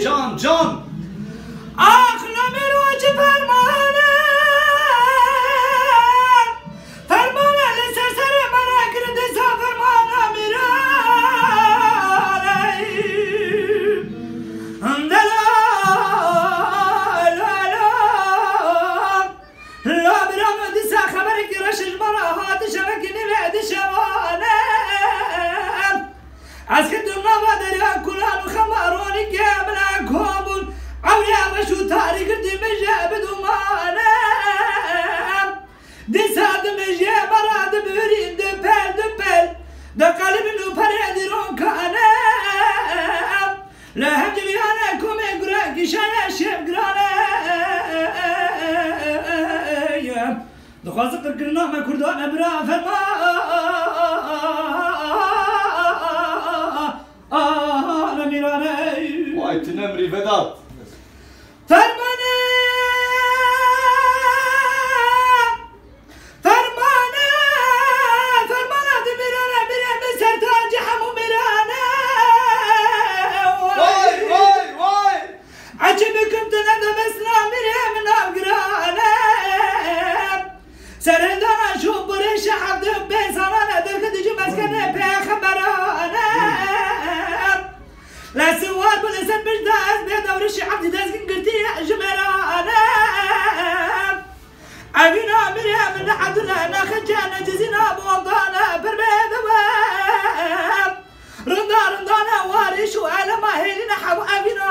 جان جان آخنا مروج فرمانه فرمانه لسر منا کرده سا فرمانه میرانه اندلا لا برامو دیسا خبری که رشش مرا هات شبکی نوید شوانه از که دمنا با دریا کلان و خمارونی که منا کومون عویا رشو تاری کردی مجه بدومانه دیسا دمجه براد برین دپل ده قلب نو پرید رونکانه لهم جویانه کمی گره کشانه شب گرانه دخوازق کرنا ما کردان برا فرمان میرانه وای تنمری وداد فرمانه فرمانه فرمانه میرانه میرانه به سر تاج همو میرانه وای وای وای عجبكم تنادى بس نامري من أقرانه سردنا شو بريش عبد بيسانا درك تجي مسكنة بخبرانه لا سوار بلسن بجداز بيدورش عبد دازكن قلتي جمرانه أبينا مريا من حدنا نخجانا جزينا بوضانا بربيد واب رندانا وارش وعلى ما هيلنا حبو أبينا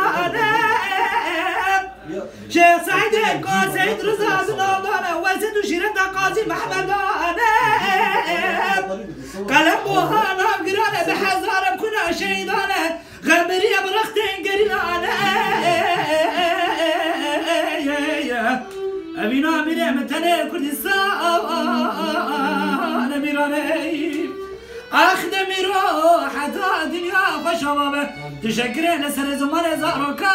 شيخ سعيد قاسيد رزاز ناضانا وزد وشيرة قاضي محمد قلم بوهانا قرانا بحزارة كنا شيدانا غمرية برختين قرينا أبينا مريا متنى كردستان ميراني أخدمي روح حتى دنيا فشبابه تشكرين سر زمان زاروكا